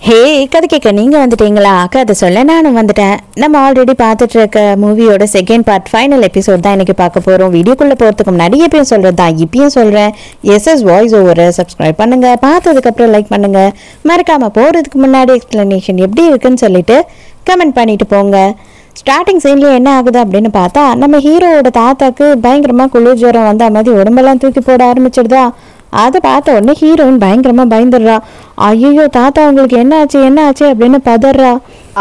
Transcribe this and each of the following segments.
ஹே கதை கேட்க நீங்கள் வந்துட்டீங்களா? கதை சொல்ல நானும் வந்துட்டேன். நம்ம ஆல்ரெடி பார்த்துட்டு இருக்க மூவியோட செகண்ட் பார்ட் ஃபைனல் எபிசோட் தான் இன்றைக்கி பார்க்க போகிறோம். வீடியோக்குள்ளே போகிறதுக்கு முன்னாடி எப்பயும் சொல்கிறது தான் இப்பயும் சொல்கிறேன், எஸ்எஸ் வாய்ஸ் ஓவரை சப்ஸ்கிரைப் பண்ணுங்கள், பார்த்ததுக்கப்புறம் லைக் பண்ணுங்கள், மறக்காமல் போகிறதுக்கு முன்னாடி எக்ஸ்ப்ளனேஷன் எப்படி இருக்குன்னு சொல்லிட்டு கமெண்ட் பண்ணிட்டு போங்க. ஸ்டார்டிங் சீன்லேயே என்ன ஆகுது அப்படின்னு பார்த்தா, நம்ம ஹீரோவோட தாத்தாக்கு பயங்கரமாக குளிர் ஜுரம் வந்த மாதிரி உடம்பெல்லாம் தூக்கி போட ஆரம்பிச்சிடுதா. அதை பார்த்த உடனே ஹீரோயின் பயங்கரமாக பயந்துடுறா. ஐயோ தாத்தா உங்களுக்கு என்ன ஆச்சு அப்படின்னு பதறா.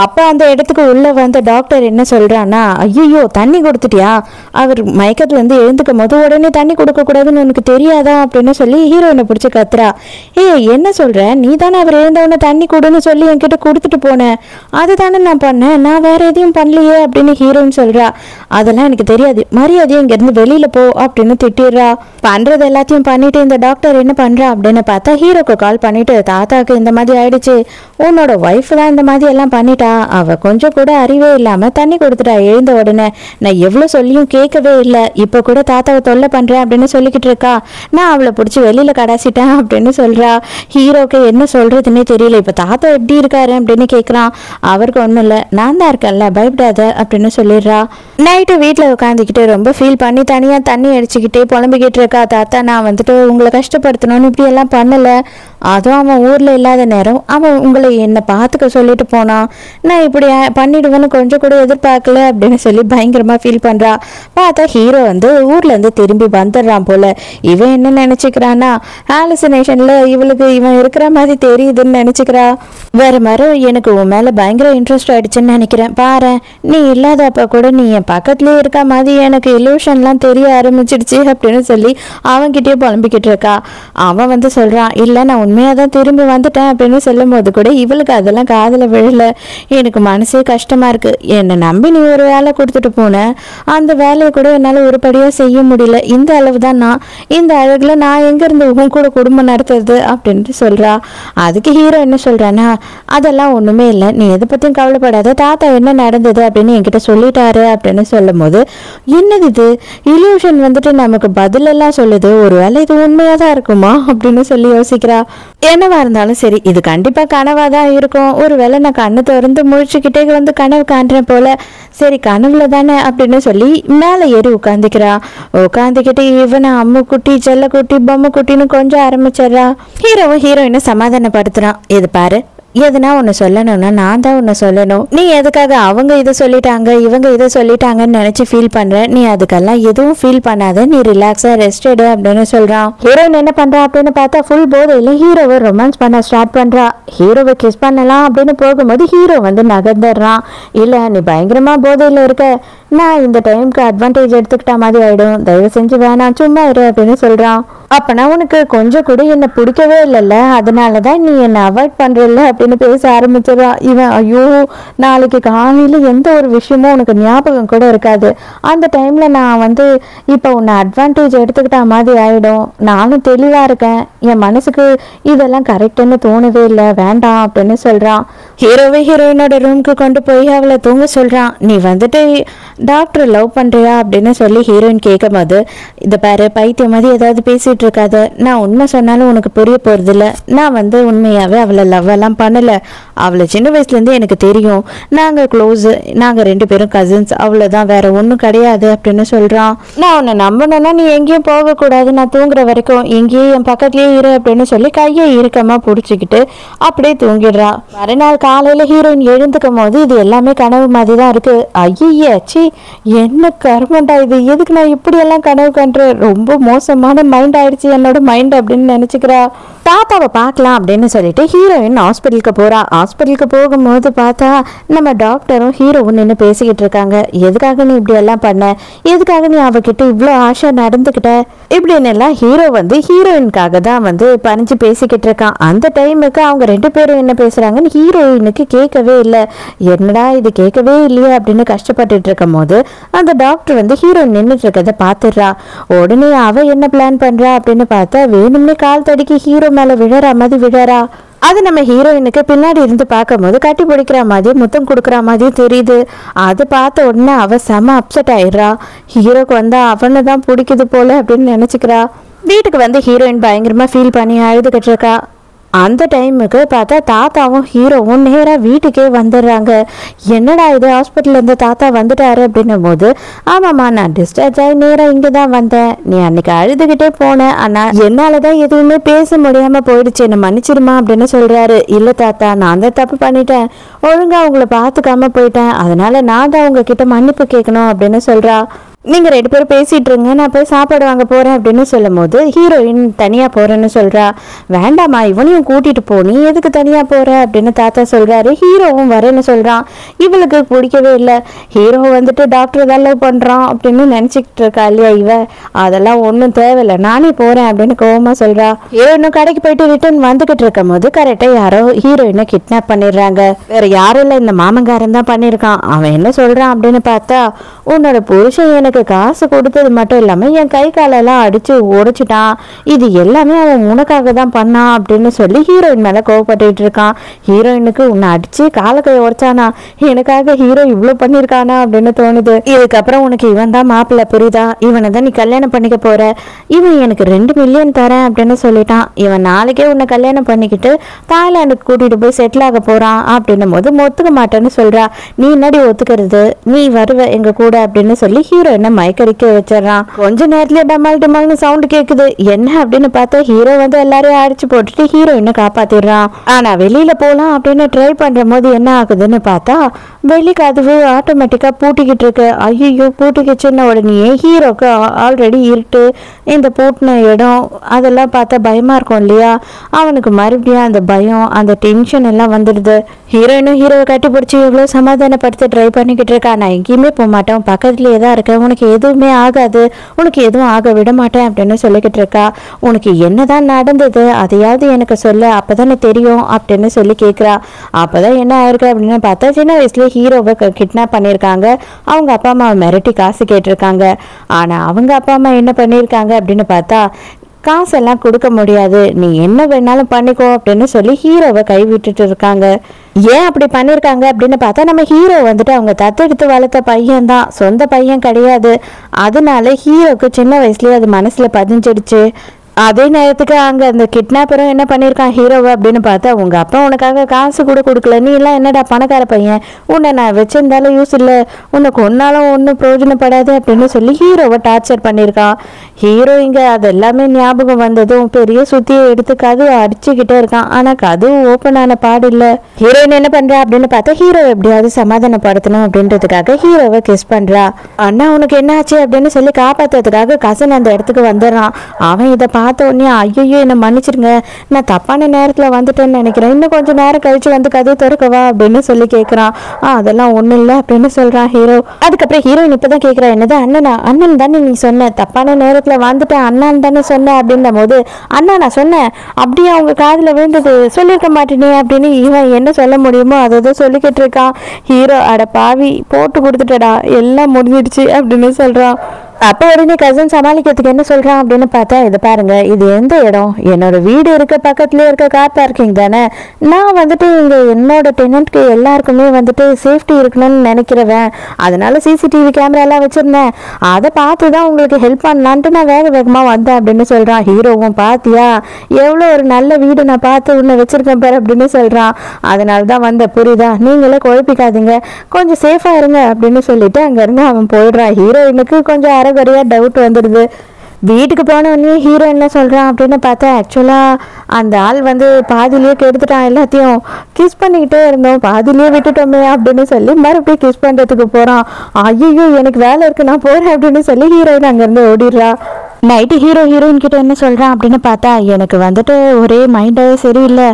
அப்போ அந்த இடத்துக்கு உள்ளே வந்த டாக்டர் என்ன சொல்கிறான்னா, ஐயோ தண்ணி கொடுத்துட்டியா, அவர் மயக்கத்துலேருந்து எழுந்துக்கும் போது உடனே தண்ணி கொடுக்கக்கூடாதுன்னு உனக்கு தெரியாதா அப்படின்னு சொல்லி ஹீரோயினை பிடிச்சி கத்துறா. என்ன சொல்கிற, நீ தானே அவர் எழுந்தவொடனே தண்ணி கொடுன்னு சொல்லி என்கிட்ட கொடுத்துட்டு போனேன், அது தானே நான் பண்ணேன், நான் வேறு எதையும் பண்ணலையே அப்படின்னு ஹீரோயின் சொல்கிறா. அதெல்லாம் எனக்கு தெரியாது, மரியாதையும் இங்கேருந்து வெளியில் போ அப்படின்னு திட்டிடுறா. பண்ணுறது எல்லாத்தையும் பண்ணிவிட்டு இந்த டாக்டர் என்ன பண்ணுறா அப்படின்னு பார்த்தா, ஹீரோக்கு கால் பண்ணிவிட்டு, தாத்தாக்கு இந்த மாதிரி ஆயிடுச்சு, உன்னோட ஒய்ஃப் தான் இந்த மாதிரி எல்லாம் பண்ணிட்டா, அவ கொஞ்சம் கூட அறிவே இல்லாம தண்ணி கொடுத்துட்டா எழுந்த உடனே, நான் எவ்வளவு சொல்லியும் கேட்கவே இல்லை, இப்ப கூட தாத்தாவை தொல்லை பண்றேன் அப்படின்னு சொல்லிக்கிட்டு இருக்கா, நான் அவளை பிடிச்சி வெளியில கடாசிட்டேன் அப்படின்னு சொல்றா. ஹீரோக்கு என்ன சொல்றதுன்னே தெரியல. இப்ப தாத்தா எப்படி இருக்காரு அப்படின்னு கேட்கறான். அவருக்கு ஒண்ணும் இல்லை, நான் தான் இருக்கேன்ல பயப்படாத அப்படின்னு சொல்லிடுறா. நைட்டு வீட்டுல உட்காந்துக்கிட்டு ரொம்ப ஃபீல் பண்ணி தனியா தண்ணி அடிச்சுக்கிட்டே புலம்பிக்கிட்டு இருக்கா. தாத்தா நான் வந்துட்டு உங்களை கஷ்டப்படுத்தணும்னு இப்படி எல்லாம் பண்ணல, அதுவும் அவன் ஊர்ல இல்லாத நேரம் அவன் உங்களை என்னை பார்த்துக்க சொல்லிட்டு போனான், நான் இப்படி பண்ணிடுவேன்னு கொஞ்சம் கூட எதிர்பார்க்கல அப்படின்னு சொல்லி பயங்கரமா ஃபீல் பண்றா. பார்த்தா ஹீரோ வந்து ஊர்ல இருந்து திரும்பி வந்துடுறான் போல. இவன் என்ன நினைச்சுக்கிறான்னா, ஹாலுசினேஷன்ல இவளுக்கு இவன் இருக்கிற மாதிரி தெரியுதுன்னு நினைச்சுக்கிறா. வேற மாதிரி எனக்கு உன் மேல பயங்கர இன்ட்ரெஸ்ட் ஆயிடுச்சுன்னு நினைக்கிறேன், பாரு நீ இல்லாதப்ப கூட நீ என் பக்கத்துலயே இருக்க மாதிரி எனக்கு இலூஷன்லாம் தெரிய ஆரம்பிச்சிடுச்சு அப்படின்னு சொல்லி அவன்கிட்டயே புலம்பிக்கிட்டு இருக்கா. அவன் வந்து சொல்றான், இல்லை நான் உண்மையாக தான் திரும்பி வந்துட்டேன் அப்படின்னு சொல்லும் போது கூட இவளுக்கு அதெல்லாம் காதில் விழல. எனக்கு மனசே கஷ்டமா இருக்கு, என்னை நம்பி நீ ஒரு வேலை கொடுத்துட்டு போன, அந்த வேலையை கூட என்னால் ஒருபடியாக செய்ய முடியல, இந்த அளவு தான் நான், இந்த அழகுல நான் எங்கேருந்து உன் கூட குடும்பம் நடத்துறது அப்படின்ட்டு சொல்றா. அதுக்கு ஹீரோ என்ன சொல்றான்னா, அதெல்லாம் ஒண்ணுமே இல்லை, நீ எதை பற்றியும் கவலைப்படாத, தாத்தா என்ன நடந்தது அப்படின்னு என்கிட்ட சொல்லிட்டாரு அப்படின்னு சொல்லும் போது, என்னது இது இல்யூஷன் வந்துட்டு நமக்கு பதிலெல்லாம் சொல்லுது, ஒரு வேலை இது உண்மையாக தான் இருக்குமா அப்படின்னு சொல்லி யோசிக்கிறா. என்னவா இருந்தாலும் சரி, இது கண்டிப்பா கனவா தான் இருக்கும், ஒருவேளை நான் கண்ணு திறந்து முழிச்சுக்கிட்டே வந்து கனவு காண்றேன் போல, சரி கனவுல தானே அப்படின்னு சொல்லி மேலே ஏறி உட்காந்துக்கிறா. உட்காந்துக்கிட்டு இவனை அம்மு குட்டி செல்ல குட்டி பொம்மை குட்டின்னு கொஞ்சம் ஆரம்பிச்சிடறா. ஹீரோவும் ஹீரோயினை சமாதானப்படுத்துறான். இது பாரு, எதுனா ஒன்று சொல்லணும்னா நான் தான் ஒன்று சொல்லணும், நீ எதுக்காக அவங்க இதை சொல்லிட்டாங்க இவங்க இதை சொல்லிட்டாங்கன்னு நினைச்சு ஃபீல் பண்ற, நீ அதுக்கெல்லாம் எதுவும் ஃபீல் பண்ணாத, நீ ரிலாக்ஸா ரெஸ்ட் எடு அப்படின்னு சொல்றான். ஹீரோயின் என்ன பண்றா அப்படின்னு பார்த்தா, ஃபுல் போதையில ஹீரோவை ரொமான்ஸ் பண்ண ஸ்டார்ட் பண்றா. ஹீரோவை கிஸ் பண்ணலாம் அப்படின்னு போகும்போது ஹீரோ வந்து நகர்ந்துடுறான். இல்லை நீ பயங்கரமா போதையில இருக்க, நான் இந்த டைமுக்கு அட்வான்டேஜ் எடுத்துக்கிட்ட மாதிரி ஆயிடும், தயவு செஞ்சு வேணாம் சும்மா இரு அப்படின்னு சொல்றான். அப்பனா உனக்கு கொஞ்சம் கூட என்ன பிடிக்கவே இல்லைல்ல, அதனாலதான் நீ என்னை அவாய்ட் பண்றல அப்படின்னு பேச ஆரம்பிச்சிடா. இவன் ஐயோ நாளைக்கு காலையில எந்த ஒரு விஷயமும் உனக்கு ஞாபகம் கூட இருக்காது, அந்த டைம்ல நான் வந்து இப்போ உன்னை அட்வான்டேஜ் எடுத்துக்கிட்ட மாதிரி ஆயிடும், நானும் தெளிவா இருக்கேன், என் மனசுக்கு இதெல்லாம் கரெக்டுன்னு தோணவே இல்லை, வேண்டாம் அப்படின்னு சொல்றான். ஹீரோவே ஹீரோயினோட ரூமுக்கு கொண்டு போய் அவளை தூங்க சொல்றான். நீ வந்துட்டு டாக்டர் லவ் பண்றியா அப்படின்னு சொல்லி ஹீரோயின் கேட்கும் போது, இதை பாரு பைத்தியம் மாதிரி ஏதாவது பேசிட்டு இருக்காத, நான் உண்மை சொன்னாலும் உனக்கு புரிய போறது இல்லை, நான் வந்து உண்மையாவே அவளை லவ் எல்லாம் பண்ணல, அவளை சின்ன வயசுல இருந்து எனக்கு தெரியும், நாங்க க்ளோஸ், நாங்க 2 பேரும் கசின்ஸ், அவ்வளவுதான், வேற ஒன்றும் கிடையாது அப்படின்னு சொல்றான். நான் உன்னை நம்பணும்னா நீ எங்கேயும் போக கூடாது, நான் தூங்குற வரைக்கும் எங்கேயும் என் பக்கத்துலயே இரு அப்படின்னு சொல்லி கையை இறுக்கமா பிடிச்சிக்கிட்டு அப்படியே தூங்கிடுறா. மறுநாள் காலையில ஹீரோயின் எழுந்துக்கும் போது இது எல்லாமே கனவு மாதிரி தான் இருக்கு. ஐயாச்சி என்ன கர்மண்டா இது, எதுக்கு நான் இப்படி எல்லாம் கனவு கண்டுறேன், ரொம்ப மோசமான மைண்ட் ஆயிடுச்சு என்னோட மைண்ட் அப்படின்னு நினைச்சுக்கிறா. தாத்தாவை பார்க்கலாம் அப்படின்னு சொல்லிட்டு ஹீரோயின் ஹாஸ்பிட்டலுக்கு போறா. ஹாஸ்பிட்டலுக்கு போகும்போது பார்த்தா நம்ம டாக்டரும் ஹீரோவும் நின்று பேசிக்கிட்டு இருக்காங்க. எதுக்காக நீ இப்படி எல்லாம் பண்ண, எதுக்காக நீ அவகிட்ட இவ்வளோ ஆசை நடந்துக்கிட்ட இப்படின்னு எல்லாம் ஹீரோ வந்து ஹீரோயினுக்காக தான் வந்து பறிஞ்சு பேசிக்கிட்டு இருக்கான். அந்த டைமுக்கு அவங்க 2 பேரும் என்ன பேசுறாங்கன்னு ஹீரோயினுக்கு கேட்கவே இல்லை. என்னடா இது கேட்கவே இல்லையே அப்படின்னு கஷ்டப்பட்டுட்டு இருக்கும் போது அந்த டாக்டர் வந்து ஹீரோயின் நின்றுட்டு இருக்கிறத பார்த்துடுறா. உடனே அவ என்ன பிளான் பண்றா அப்படின்னு பார்த்தா, வேணும்னே கால் தடுக்கி ஹீரோ மேல விழற மாதிரி விழறா. அது நம்ம ஹீரோயினுக்கு பின்னாடி இருந்து பார்க்கும்போது கட்டி பிடிக்கிற மாதிரி முத்தம் கொடுக்குற மாதிரி தெரியுது. அது பார்த்த உடனே அவ செம அப்செட் ஆயிடுறா. ஹீரோக்கு வந்தா அவனை தான் பிடிக்குது போல அப்படின்னு நினைச்சுக்கிறா. வீட்டுக்கு வந்து ஹீரோயின் பயங்கரமா ஃபீல் பண்ணி அழுதுகிட்டு இருக்கா. அந்த டைமுக்கு பார்த்தா தாத்தாவும் ஹீரோவும் நேராக வீட்டுக்கே வந்துடுறாங்க. என்னடா இது, ஹாஸ்பிட்டல்ல இருந்து தாத்தா வந்துட்டாரு அப்படின்னும் போது, ஆமாம்மா நான் டிஸ்சார்ஜ் ஆகி நேராக இங்கே தான் வந்தேன். நீ அன்னைக்கு அழுதுகிட்டே போன, ஆனால் என்னால் தான் எதுவுமே பேச முடியாமல் போயிடுச்சு, என்னை மன்னிச்சிருமா அப்படின்னு சொல்கிறாரு. இல்லை தாத்தா, நான் தான் தப்பு பண்ணிட்டேன், ஒழுங்காக உங்களை பார்த்துக்காம போயிட்டேன், அதனால நான் தான் உங்ககிட்ட மன்னிப்பு கேட்கணும் அப்படின்னு சொல்கிறா. நீங்கள் 2 பேரும் பேசிகிட்டு இருங்க, நான் போய் சாப்பாடு வாங்க போகிறேன் அப்படின்னு சொல்லும் போது ஹீரோயின் தனியாக போகிறேன்னு சொல்கிறா. வேண்டாம்மா, இவனையும் கூட்டிகிட்டு போ, நீ எதுக்கு தனியாக போகிற அப்படின்னு தாத்தா சொல்கிறாரு. ஹீரோவும் வரேன்னு சொல்கிறான். இவளுக்கு பிடிக்கவே இல்லை. ஹீரோ வந்துட்டு டாக்டர் தான் லவ் பண்ணுறான் அப்படின்னு நினச்சிக்கிட்டு இருக்கா இல்லையா இவ. அதெல்லாம் ஒன்றும் தேவையில்லை, நானே போகிறேன் அப்படின்னு கோவமாக சொல்கிறா. ஹீரோயினும் கடைக்கு போயிட்டு ரிட்டர்ன் வந்துக்கிட்டு இருக்கும் போது கரெக்டாக யாரோ ஹீரோயினை கிட்னாப் பண்ணிடுறாங்க. வேறு யாரும் இல்லை, இந்த மாமங்காரன் தான் பண்ணியிருக்கான். அவன் என்ன சொல்கிறான் அப்படின்னு பார்த்தா, உன்னோட புருஷன் எனக்கு காசு கொடுத்தது மட்டும் இல்லாம என் கை காலெல்லாம் அடிச்சு உடைச்சிட்டான், இது எல்லாமே அவன் உனக்காக தான் பண்ணான் அப்படின்னு சொல்லி ஹீரோயின் மேல கோவப்பட்டு இருக்கான். ஹீரோயினுக்கு உன்னை அடிச்சு கால கை உடைச்சானா, எனக்காக ஹீரோ இவ்வளவு பண்ணிருக்கானா அப்படின்னு தோணுது. இதுக்கப்புறம் உனக்கு இவன் தான் மாப்பிள்ளை, புரியுதா, இவனை தான் நீ கல்யாணம் பண்ணிக்க போற, இவன் எனக்கு 2 மில்லியன் தரேன் அப்படின்னு சொல்லிட்டான், இவன் நாளைக்கே உன்னை கல்யாணம் பண்ணிக்கிட்டு தாய்லாந்துக்கு கூட்டிட்டு போய் செட்டில் ஆக போறான் அப்படின்னும் போது ஒத்துக்க மாட்டேன்னு சொல்றா. நீ என்னடி ஒத்துக்கிறது, நீ வருவ எங்க கூட அப்படின்னு சொல்லி ஹீரோயின் மயக்கடிக்க வச்சிடறான். கொஞ்ச நேரத்துல டமால் டமால்னு சவுண்ட் கேக்குது. என்ன அப்படின்னு பார்த்தா ஹீரோ வந்து எல்லாரையும் அடிச்சு போட்டுட்டு ஹீரோயினை காப்பாத்திடுறான். ஆனா வெளியில போலாம் அப்படின்னு ட்ரை பண்ற போது என்ன ஆகுதுன்னு பார்த்தா வெளி கதவு ஆட்டோமேட்டிக்கா பூட்டிக்கிட்டு இருக்கு. ஐயோ, பூட்டிக்கிச்சுன்ன உடனே ஹீரோக்கு ஆல்ரெடி இருட்டு, இந்த பூட்டின இடம் அதெல்லாம் பார்த்தா பயமா இருக்கும் இல்லையா. அவனுக்கு மறுபடியும் அந்த பயம், அந்த டென்ஷன் எல்லாம் வந்துடுது. ஹீரோயினும் ஹீரோவை கட்டி பிடிச்சி எவ்வளவு சமாதானப்படுத்த ட்ரை பண்ணிக்கிட்டு இருக்கா. நான் எங்கேயுமே போக மாட்டேன், பக்கத்துலயே தான் இருக்கேன், உனக்கு எதுவுமே ஆகாது, உனக்கு எதுவும் ஆக விட மாட்டேன் அப்படின்னு சொல்லிக்கிட்டு இருக்கா. உனக்கு என்னதான் நடந்தது அதையாவது எனக்கு சொல்ல, அப்பதானே தெரியும் அப்படின்னு சொல்லி கேட்குறா. அப்பதான் என்ன ஆயிருக்கு அப்படின்னு பார்த்தா, சின்ன வயசுல ஹீரோவை கிட்னாப் பண்ணியிருக்காங்க. அவங்க அப்பா அம்மாவை மிரட்டி காசு கேட்டிருக்காங்க. ஆனா அவங்க அப்பா அம்மா என்ன பண்ணியிருக்காங்க அப்படின்னு பார்த்தா, காசெல்லாம் கொடுக்க முடியாது, நீ என்ன வேணாலும் பண்ணிக்கோ அப்படின்னு சொல்லி ஹீரோவை கைவிட்டுட்டு இருக்காங்க. ஏன் அப்படி பண்ணியிருக்காங்க அப்படின்னு பார்த்தா, நம்ம ஹீரோ வந்துட்டு அவங்க தத்தெடுத்து வளர்த்த பையன் தான், சொந்த பையன் கிடையாது. அதனால ஹீரோக்கு சின்ன வயசுலயே அது மனசுல பதிஞ்சிடுச்சு. அதே நேரத்துக்கு அங்கே அந்த கிட்னாப்பரும் என்ன பண்ணியிருக்கான் ஹீரோவை அப்படின்னு பார்த்தா, உங்கள் அப்பா உனக்காக காசு கூட கொடுக்கல, நீ எல்லாம் என்னடா பணக்கார பையன், உன்னை நான் வச்சிருந்தாலும் யூஸ் இல்லை, உனக்கு ஒன்னாலும் ஒன்றும் பிரயோஜனப்படாது அப்படின்னு சொல்லி ஹீரோவை டார்ச்சர் பண்ணியிருக்கான். ஹீரோ இங்கே அது எல்லாமே ஞாபகம் வந்ததும் பெரிய சுத்தியை எடுத்து கதவு அடிச்சுக்கிட்டே இருக்கான். ஆனால் கதவு ஓப்பன் ஆன பாடு இல்லை. ஹீரோயின் என்ன பண்ணுறா அப்படின்னு பார்த்தா, ஹீரோவை எப்படியாவது சமாதானப்படுத்தணும் அப்படின்றதுக்காக ஹீரோவை கிஸ் பண்ணுறா. அண்ணா உனக்கு என்ன ஆச்சு அப்படின்னு சொல்லி காப்பாற்றுறதுக்காக கசன் அந்த இடத்துக்கு வந்துடுறான். அவன் இதை பார்த்த உடனே, ஐயோ என்னை மன்னிச்சிருங்க, நான் தப்பான நேரத்தில் வந்துட்டேன்னு நினைக்கிறேன், இன்னும் கொஞ்சம் நேரம் கழிச்சு வந்து கதவு திறக்கவா அப்படின்னு சொல்லி கேட்குறான். அதெல்லாம் ஒன்றும் இல்லை அப்படின்னு சொல்கிறான் ஹீரோ. அதுக்கப்புறம் ஹீரோயின் இப்போ தான் கேட்குறா, என்னது அண்ணனா, அண்ணன் தானே நீ சொன்ன, தப்பான நேரத்தில் வந்துட்டேன் அண்ணான் தானே சொன்னேன் அப்படின்னும் போது, அண்ணா நான் சொன்னேன் அப்படியே அவங்க காதில் விழுந்தது, சொல்லியிருக்க மாட்டேனே அப்படின்னு இவன் என்ன சொல்ல முடியுமோ அதை சொல்லிக்கிட்டு இருக்கான். ஹீரோ, அட பாவி போட்டு கொடுத்துட்டடா, எல்லாம் முடிஞ்சிடுச்சு அப்படின்னு சொல்கிறான். அப்போ உடனே கசன் சமாளிக்கிறதுக்கு என்ன சொல்கிறான் அப்படின்னு பார்த்தா, இதை பாருங்க, இது எந்த இடம், என்னோட வீடு இருக்க பக்கத்துலேயே இருக்க கார் பார்க்கிங் தானே, நான் வந்துட்டு இங்கே என்னோட டெனண்ட்க்கு எல்லாருக்குமே வந்துட்டு சேஃப்டி இருக்கணும்னு நினைக்கிறவன், அதனால சிசிடிவி கேமராலாம் வச்சுருந்தேன், அதை பார்த்து தான் உங்களுக்கு ஹெல்ப் பண்ணலான்ட்டு நான் வேக வேகமாக வந்தேன் அப்படின்னு சொல்கிறான். ஹீரோவும் பார்த்தியா எவ்வளோ ஒரு நல்ல வீடு நான் பார்த்து உன்னை வச்சுருக்கேன் பாரு அப்படின்னு சொல்கிறான். அதனால தான் வந்த, புரியுதா, நீங்களே குழப்பிக்காதீங்க, கொஞ்சம் சேஃபாக இருங்க அப்படின்னு சொல்லிட்டு அங்கேருந்து அவன் போயிடுறான். ஹீரோயினுக்கு கொஞ்சம் அரைகுறையா டவுட் வந்துடுது. வீட்டுக்கு போனோடனே ஹீரோ என்ன சொல்கிறான் அப்படின்னு பார்த்தா, ஆக்சுவலாக அந்த ஆள் வந்து பாதிலேயே கெடுத்துட்டான், எல்லாத்தையும் கிஸ் பண்ணிக்கிட்டே இருந்தோம், பாதிலேயே விட்டுட்டோமே அப்படின்னு சொல்லி மறுபடியும் கிஸ் பண்ணுறதுக்கு போகிறான். ஐயோ எனக்கு வேலை இருக்குது நான் போகிறேன் அப்படின்னு சொல்லி ஹீரோயின் அங்கேருந்து ஓடிடுறா. நைட்டு ஹீரோயின் கிட்ட என்ன சொல்கிறான் அப்படின்னு பார்த்தா, எனக்கு வந்துட்டு ஒரே மைண்டே சரியில்லை,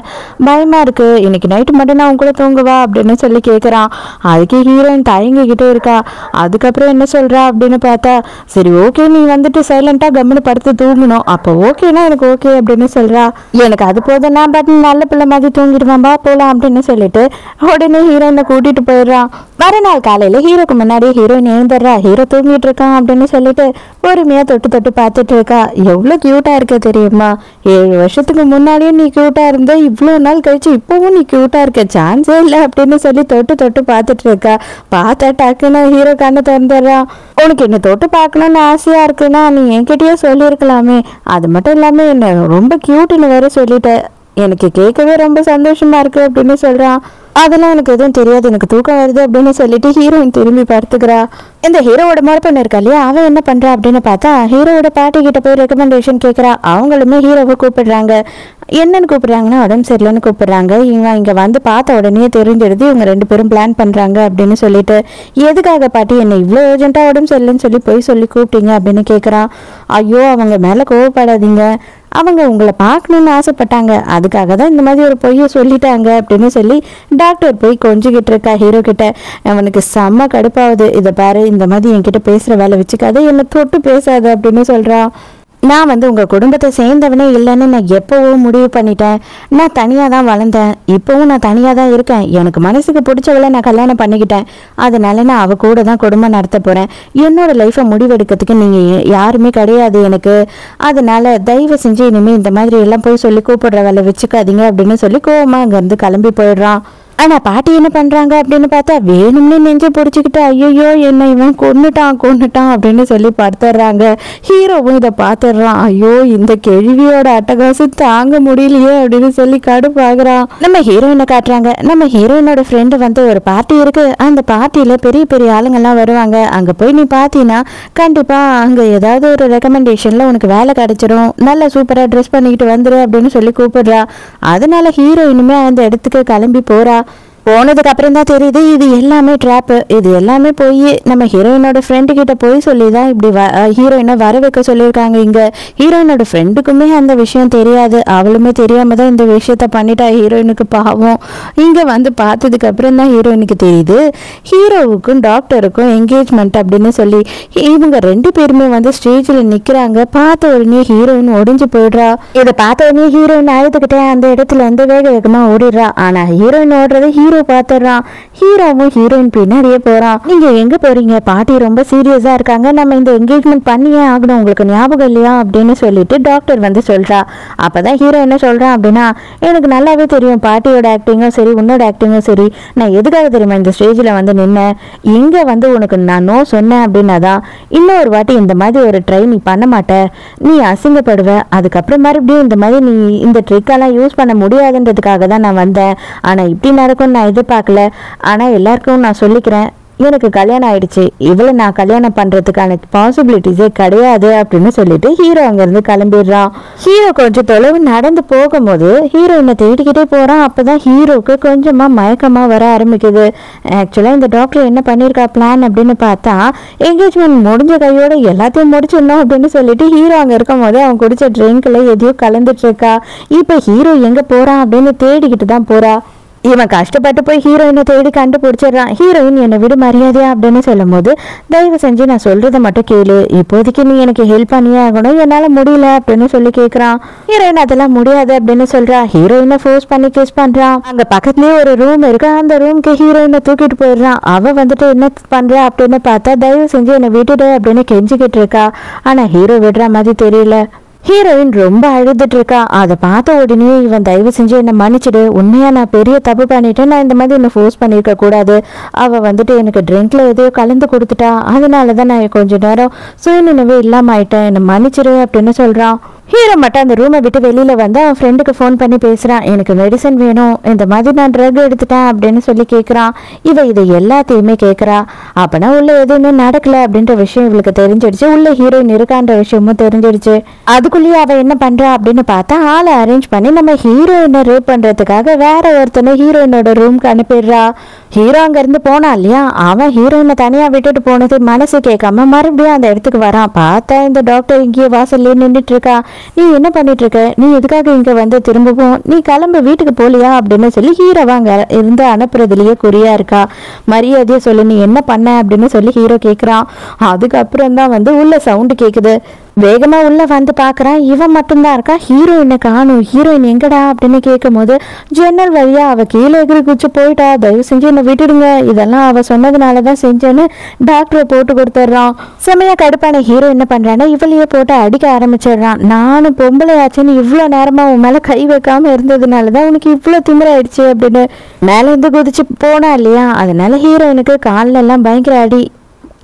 பயமாக இருக்குது, இன்னைக்கு நைட்டு மட்டும் நான் உங்க கூட தூங்குவா அப்படின்னு சொல்லி கேட்குறான். அதுக்கு ஹீரோயின் தயங்கிக்கிட்டே இருக்கா. அதுக்கப்புறம் என்ன சொல்கிறா அப்படின்னு பார்த்தா, சரி ஓகே நீ வந்துட்டு சைலண்ட்டாக கம்முன்னு படுத்து தூங்கணும், அப்போ ஓகேனா எனக்கு ஓகே அப்படின்னு சொல்கிறா. எனக்கு அது போதும், நான் பாட்டு நல்ல பிள்ளை மாதிரி தூங்கிடுவான்பா போகலாம் அப்படின்னு சொல்லிட்டு உடனே ஹீரோயினை கூட்டிகிட்டு போயிடுறான். மறுநாள் காலையில் ஹீரோக்கு முன்னாடி ஹீரோயின் எழுந்துடுறா. ஹீரோ தூங்கிட்டு இருக்கான் அப்படின்னு சொல்லிட்டு பொறுமையாக தொட்டு தொட்டு பார்த்துட்டு இருக்கா. எவ்வளோ க்யூட்டாக இருக்க தெரியுமா, 7 வருஷத்துக்கு முன்னாடியும் நீ க்யூட்டாக இருந்த, இவ்வளோ நாள் கழிச்சு இப்போவும் நீ க்யூட்டாக இருக்க, சான்ஸே இல்லை அப்படின்னு சொல்லி தொட்டு தொட்டு பார்த்துட்டு இருக்கா. பார்த்தா டக்குன்னு ஹீரோ கண்ணை திறந்துடுறான். உனக்கு என்ன தொட்டு பார்க்கணுன்னு ஆசையாக இருக்குன்னா நீ என்கிட்டயே சொல்லியிருக்கலாமே, அது மட்டும் இல்லாமல் என்ன ரொம்ப க்யூட்டுன்னு வேற சொல்லிட்ட, எனக்கு கேட்கவே ரொம்ப சந்தோஷமா இருக்கு அப்படின்னு சொல்றான். அதெல்லாம் எனக்கு எதுவும் தெரியாது, எனக்கு தூக்கம் வருது அப்படின்னு சொல்லிட்டு ஹீரோயின் திரும்பி படுத்துக்கிறா. இந்த ஹீரோவோட மறுப்பண்ண இருக்கா இல்லையா, அவன் என்ன பண்றா அப்படின்னு பார்த்தா ஹீரோவோட பாட்டி கிட்ட போய் ரெக்கமெண்டேஷன் கேட்கறா. அவங்களுமே ஹீரோவை கூப்பிடுறாங்க. என்னன்னு கூப்பிடுறாங்கன்னா உடம்பு சரியில்லைன்னு கூப்பிடுறாங்க. இவன் இங்க வந்து பார்த்த உடனே தெரிஞ்சிடுது இவங்க 2 பேரும் பிளான் பண்றாங்க அப்படின்னு சொல்லிட்டு, எதுக்காக பாட்டி என்ன இவ்வளோ அர்ஜென்ட்டா உடம்பு சரியில்லைன்னு சொல்லி போய் சொல்லி கூப்பிட்டீங்க அப்படின்னு கேட்குறான். ஐயோ அவங்க மேல கோவப்படாதீங்க, அவங்க உங்களை பார்க்கணுன்னு ஆசைப்பட்டாங்க, அதுக்காக தான் இந்த மாதிரி ஒரு பொய்யை சொல்லிட்டாங்க அப்படின்னு சொல்லி டாக்டர் போய் கொஞ்சிக்கிட்டு இருக்கா ஹீரோ கிட்ட. அவனுக்கு செம்ம கடுப்பாகுது. இதை பாரு, இந்த மாதிரி என்கிட்ட பேசுகிற வேலை வச்சுக்காத, என்னை தொட்டு பேசாத அப்படின்னு சொல்கிறான். நான் வந்து உங்கள் குடும்பத்தை சேர்ந்தவனே இல்லைன்னு நான் எப்போவோ முடிவு பண்ணிட்டேன். நான் தனியாக தான் வளர்ந்தேன், இப்போவும் நான் தனியாக தான் இருக்கேன். எனக்கு மனசுக்கு பிடிச்சவளை நான் கல்யாணம் பண்ணிக்கிட்டேன், அதனால நான் அவள் கூட தான் குடும்பம் நடத்த போகிறேன். என்னோட லைஃப்பை முடிவெடுக்கிறதுக்கு நீங்கள் யாருமே கிடையாது எனக்கு. அதனால தயவு செஞ்சு இனிமேல் இந்த மாதிரி எல்லாம் போய் சொல்லி கூப்பிடுற வேலை வச்சுக்காதீங்க அப்படின்னு சொல்லி கோவமாக அங்கேருந்து கிளம்பி போயிடுறான். ஆனால் பாட்டி என்ன பண்ணுறாங்க அப்படின்னு பார்த்தா வேணும்னே நெஞ்சு பிடிச்சிக்கிட்டு ஐயோ என்ன இவன் கொன்னுட்டான் அப்படின்னு சொல்லி படுத்துடுறாங்க. ஹீரோவும் இதை பார்த்துடுறான். ஐயோ இந்த கேள்வியோட அட்டகாசம் தாங்க முடியலையே அப்படின்னு சொல்லி கடுப்பாகிறான். நம்ம ஹீரோயினை காட்டுறாங்க. நம்ம ஹீரோயினோட ஃப்ரெண்டு வந்து ஒரு பார்ட்டி இருக்கு, அந்த பார்ட்டியில் பெரிய பெரிய ஆளுங்கள்லாம் வருவாங்க. அங்கே போய் நீ பார்த்தீங்கன்னா கண்டிப்பாக அங்கே ஏதாவது ஒரு ரெக்கமெண்டேஷனில் உனக்கு வேலை கிடைச்சிரும், நல்லா சூப்பராக ட்ரெஸ் பண்ணிக்கிட்டு வந்துரு அப்படின்னு சொல்லி கூப்பிடுறா. அதனால ஹீரோயினுமே அந்த இடத்துக்கு கிளம்பி போறா. போனதுக்கு அப்புறம் தான் தெரியுது இது எல்லாமே ட்ராப்பு, இது எல்லாமே போய் நம்ம ஹீரோயினோட ஃப்ரெண்டு கிட்ட போய் சொல்லி தான் இப்படி ஹீரோயினை வர வைக்க சொல்லியிருக்காங்க. இங்கே ஹீரோயினோட ஃப்ரெண்டுக்குமே அந்த விஷயம் தெரியாது, அவளுமே தெரியாம தான் இந்த விஷயத்த பண்ணிட்டா. ஹீரோயினுக்கு பாவம். இங்கே வந்து பார்த்ததுக்கு அப்புறம் தான் ஹீரோயினுக்கு தெரியுது ஹீரோவுக்கும் டாக்டருக்கும் என்கேஜ்மெண்ட் அப்படின்னு சொல்லி. இவங்க 2 பேருமே வந்து ஸ்டேஜில் நிற்கிறாங்க. பார்த்த உடனே ஹீரோயின் ஒடிஞ்சு போயிடுறா. இதை பார்த்த உடனே ஹீரோயின் அழுதுகிட்டே அந்த இடத்துல இருந்து வேக வேகமாக ஓடிடுறா. ஆனால் ஹீரோயின் ஓடுறது ஹீரோ பார்த்துறான். ஹீரோவும் ஹீரோயின் பின்னாடியே போறான். நீங்க எங்க போறீங்க, பாட்டி ரொம்ப சீரியஸா இருக்காங்க, நம்ம இந்த என்கேஜ்மெண்ட் பண்ணியே ஆகணும், உங்களுக்கு ஞாபகம் இல்லையா அப்படின்னு சொல்லிட்டு டாக்டர் வந்து சொல்றா. அப்பதான் ஹீரோ என்ன சொல்றான் அப்படின்னா, எனக்கு நல்லாவே தெரியும் பாட்டியோட ஆக்டிங்கும் சரி உன்னோட ஆக்டிங்கும் சரி, நான் எதுக்காக தெரியுமா இந்த ஸ்டேஜில் வந்து நின்னேன், இங்க வந்து உனக்கு நான் நோ சொன்னேன் அப்படின்னாதான் இன்னொரு வாட்டி இந்த மாதிரி ஒரு ட்ரை நீ பண்ண மாட்ட, நீ அசிங்கப்படுவ, அதுக்கப்புறம் மறுபடியும் இந்த மாதிரி நீ இந்த ட்ரிக்கெல்லாம் யூஸ் பண்ண முடியாதுன்றதுக்காக தான் நான் வந்தேன். ஆனா இப்படி நடக்கும் நான் எதிர்பார்க்கல. ஆனா எல்லாருக்கும் நான் சொல்லிக்கிறேன், எனக்கு கல்யாணம் ஆயிடுச்சு, இவளை நான் கல்யாணம் பண்றதுக்கான பாசிபிலிட்டிஸே கிடையாது அப்படின்னு சொல்லிட்டு ஹீரோ அங்கிருந்து கிளம்பிடுறான். ஹீரோ கொஞ்சம் தொலைவு நடந்து போகும்போது ஹீரோயினை தேடிக்கிட்டே போறான். அப்பதான் ஹீரோக்கு கொஞ்சமா மயக்கமா வர ஆரம்பிக்குது. ஆக்சுவலா இந்த டாக்டர் என்ன பண்ணிருக்கா பிளான் அப்படின்னு பார்த்தா, என்கேஜ்மெண்ட் முடிஞ்ச கையோட எல்லாத்தையும் முடிச்சிடணும் அப்படின்னு சொல்லிட்டு ஹீரோ அங்க இருக்கும் போது அவன் குடிச்ச ட்ரிங்க்ல எதையோ கலந்துட்டு இருக்கா. இப்ப ஹீரோ எங்க போறான் அப்படின்னு தேடிக்கிட்டு தான் போறா. இவன் கஷ்டப்பட்டு போய் ஹீரோயினை தேடி கண்டுபிடிச்சிடறான். ஹீரோயின் என்னை விட மரியாதையா அப்படின்னு சொல்லும் போது, தயவு செஞ்சு நான் சொல்றதை மட்டும் கேளு, இப்போதைக்கு நீ எனக்கு ஹெல்ப் பண்ணியே ஆகணும், என்னால முடியல அப்படின்னு சொல்லி கேட்கறான். ஹீரோயின் அதெல்லாம் முடியாது அப்படின்னு சொல்றா. ஹீரோயினை ஃபோர்ஸ் பண்ணி கிஸ் பண்றான். அங்க பக்கத்துலயே ஒரு ரூம் இருக்கு, அந்த ரூம்க்கு ஹீரோயினை தூக்கிட்டு போயிடுறான். அவ வந்துட்டு என்ன பண்றா அப்படின்னு பார்த்தா, தயவு செஞ்சு என்னை விட்டுடு அப்படின்னு கெஞ்சிக்கிட்டு இருக்கா. ஆனா ஹீரோ விடுற மாதிரி தெரியல. ஹீரோயின் ரொம்ப அழுதுட்டு இருக்கா. அதை பார்த்த உடனே இவன் தயவு செஞ்சு என்னை மன்னிச்சிடு, உண்மையா நான் பெரிய தப்பு பண்ணிட்டேன், நான் இந்த மாதிரி என்னை ஃபோர்ஸ் பண்ணியிருக்க கூடாது, அவள் வந்துட்டு எனக்கு ட்ரிங்க்ல எதையோ கலந்து கொடுத்துட்டா, அதனால தான் நான் கொஞ்ச நேரம் சுயநினைவே இல்லாம ஆயிட்டேன், என்னை மன்னிச்சிடு அப்படின்னு சொல்றான். ஹீரோ மட்டும் அந்த ரூமை விட்டு வெளியில வந்து அவன் ஃப்ரெண்டுக்கு ஃபோன் பண்ணி பேசுறான். எனக்கு மெடிசன் வேணும், இந்த மாதிரி நான் ட்ரக் எடுத்துட்டேன் அப்படின்னு சொல்லி கேட்குறான். இதை எல்லாத்தையுமே கேட்குறா. அப்பனா உள்ள எதுவுமே நடக்கல அப்படின்ற விஷயம் இவளுக்கு தெரிஞ்சிடுச்சு. உள்ள ஹீரோயின் இருக்கான்ற விஷயமும் தெரிஞ்சிடுச்சு. அதுக்குள்ளேயே அவ என்ன பண்றா அப்படின்னு பார்த்தா, ஆளை அரேஞ்ச் பண்ணி நம்ம ஹீரோயினை ரேப் பண்றதுக்காக வேற ஒருத்தனை ஹீரோயினோட ரூம்க்கு அனுப்பிடுறா. ஹீரோ அங்க இருந்து போனா இல்லையா, அவன் ஹீரோயினை தனியா விட்டுட்டு போனது மனசு கேட்காம மறுபடியும் அந்த இடத்துக்கு வரான். பார்த்தா இந்த டாக்டர் இங்கேயே வாசல்ல நின்றுட்டு இருக்கா. நீ என்ன பண்ணிட்டு இருக்க, நீ எதுக்காக இங்க வந்து திரும்பவும், நீ கிளம்பு வீட்டுக்கு போலியா அப்படின்னு சொல்லி ஹீரோவா அங்க இருந்து அனுப்புறதுலயே குறியா இருக்கா. மரியாதையா சொல்லு, நீ என்ன பண்ண அப்படின்னு சொல்லி ஹீரோ கேக்குறான். அதுக்கப்புறம் தான் வந்து உள்ள சவுண்டு கேக்குது. வேகமா உள்ள வந்து பாக்குறான். இவன் மட்டும்தான் இருக்கா. ஹீரோயினை காணும். ஹீரோயின் எங்கடா அப்படின்னு கேட்கும் போது, ஜன்னல் வழியா அவ கீழே எகிரி குச்சி போயிட்டா, தயவு செஞ்சு என்னை விட்டுடுங்க, இதெல்லாம் அவ சொன்னதுனாலதான் செஞ்சேன்னு டாக்டரை போட்டு கொடுத்துட்றான். செமையா கடுப்பான ஹீரோ என்ன பண்றான்னா, இவளையே போட்டு அடிக்க ஆரம்பிச்சிடுறான். நானும் பொம்பளை ஆச்சுன்னு இவ்வளவு நேரமா உன் மேல கை வைக்காம இருந்ததுனாலதான் உனக்கு இவ்வளவு திமிராயிடுச்சு அப்படின்னு மேல இருந்து குதிச்சு போனா இல்லையா, அதனால ஹீரோயினுக்கு காலில் எல்லாம் பயங்கர அடி.